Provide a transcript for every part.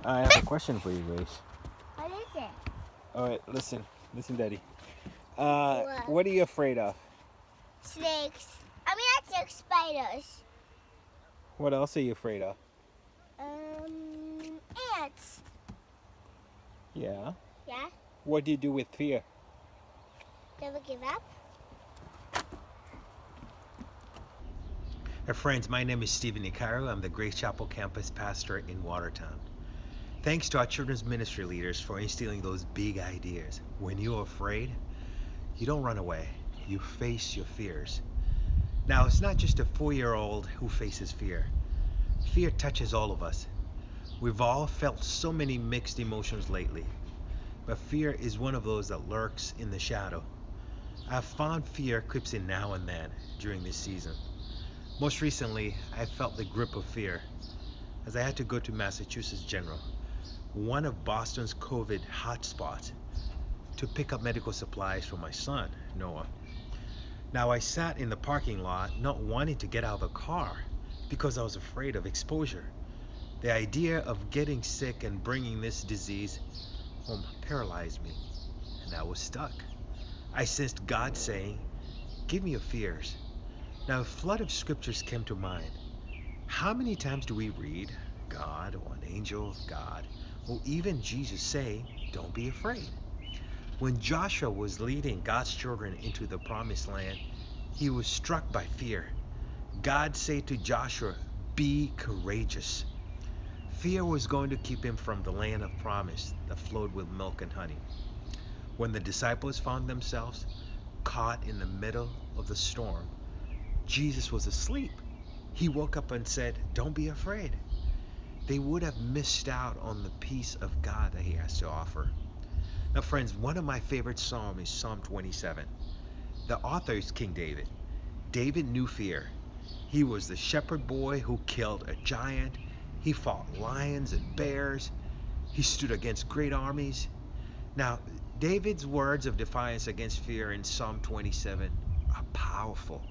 I have a question for you, Grace. What is it? All right, listen, Daddy. What? What are you afraid of? Snakes. I mean, not snakes, spiders. What else are you afraid of? Ants. Yeah. Yeah? What do you do with fear? Never give up? Hey friends, my name is Stephen Nyakairu. I'm the Grace Chapel campus pastor in Watertown. Thanks to our children's ministry leaders for instilling those big ideas. When you're afraid, you don't run away. You face your fears. Now, it's not just a 4-year-old who faces fear. Fear touches all of us. We've all felt so many mixed emotions lately. But fear is one of those that lurks in the shadow. I've found fear creeps in now and then during this season. Most recently, I felt the grip of fear as I had to go to Massachusetts General, one of Boston's COVID hotspots, to pick up medical supplies for my son, Noah. Now, I sat in the parking lot not wanting to get out of the car because I was afraid of exposure. The idea of getting sick and bringing this disease home paralyzed me, and I was stuck. I sensed God saying, "Give me your fears." Now, a flood of scriptures came to mind. How many times do we read God or an angel of God or even Jesus say, "Don't be afraid"? When Joshua was leading God's children into the promised land, he was struck by fear. God said to Joshua, "Be courageous." Fear was going to keep him from the land of promise that flowed with milk and honey. When the disciples found themselves caught in the middle of the storm, Jesus was asleep. He woke up and said, "Don't be afraid." They would have missed out on the peace of God that he has to offer. Now, friends, one of my favorite psalms is Psalm 27. The author is King David. David knew fear. He was the shepherd boy who killed a giant. He fought lions and bears. He stood against great armies. Now, David's words of defiance against fear in Psalm 27 are powerful.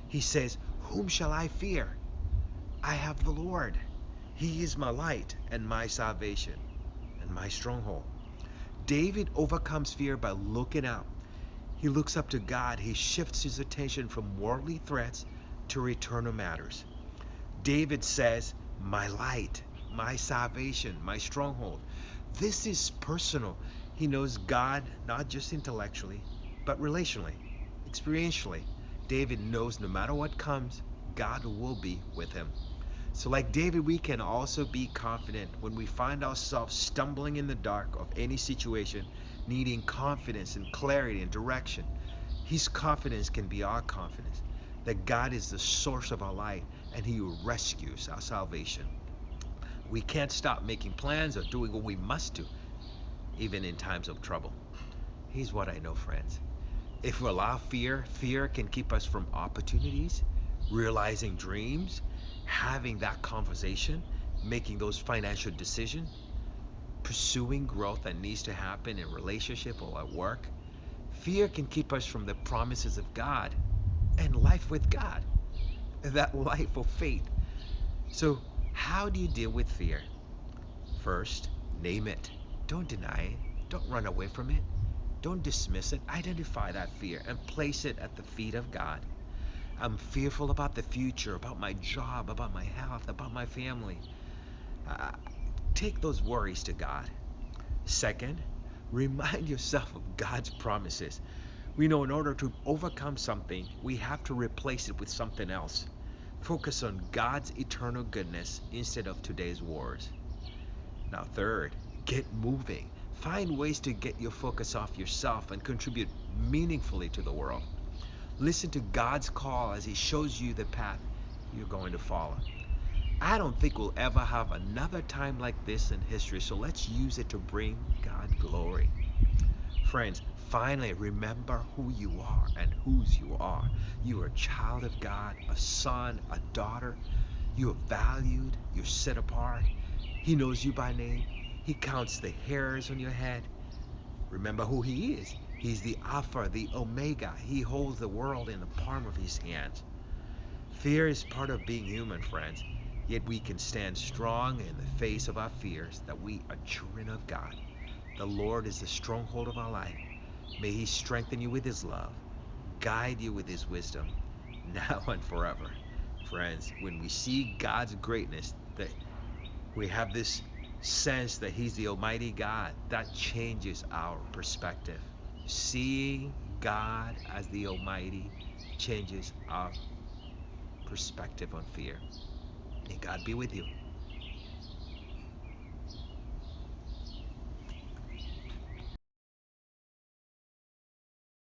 He says, "Whom shall I fear? I have the Lord. He is my light and my salvation and my stronghold." David overcomes fear by looking up. He looks up to God. He shifts his attention from worldly threats to eternal matters. David says, "My light, my salvation, my stronghold." This is personal. He knows God not just intellectually, but relationally, experientially. David knows no matter what comes, God will be with him. So like David, we can also be confident when we find ourselves stumbling in the dark of any situation, needing confidence and clarity and direction. His confidence can be our confidence, that God is the source of our life and he rescues our salvation. We can't stop making plans or doing what we must do, even in times of trouble. Here's what I know, friends. If we allow fear, fear can keep us from opportunities, realizing dreams, having that conversation, making those financial decisions, pursuing growth that needs to happen in relationship or at work. Fear can keep us from the promises of God and life with God, that life of faith. So, how do you deal with fear? First, name it. Don't deny it. Don't run away from it. Don't dismiss it. Identify that fear and place it at the feet of God. I'm fearful about the future, about my job, about my health, about my family. Uh, Take those worries to God. Second, remind yourself of God's promises. We know in order to overcome something, we have to replace it with something else. Focus on God's eternal goodness instead of today's wars. Now, third, get moving. Find ways to get your focus off yourself and contribute meaningfully to the world. Listen to God's call as he shows you the path you're going to follow. I don't think we'll ever have another time like this in history, so let's use it to bring God glory. Friends, finally remember who you are and whose you are. You are a child of God, a son, a daughter. You are valued, you're set apart. He knows you by name. He counts the hairs on your head. Remember who he is. He's the Alpha, the Omega. He holds the world in the palm of his hands. Fear is part of being human, friends. Yet we can stand strong in the face of our fears that we are children of God. The Lord is the stronghold of our life. May He strengthen you with His love, guide you with His wisdom, now and forever. Friends, when we see God's greatness, that we have this sense that He's the Almighty God, that changes our perspective. Seeing God as the Almighty changes our perspective on fear. May God be with you.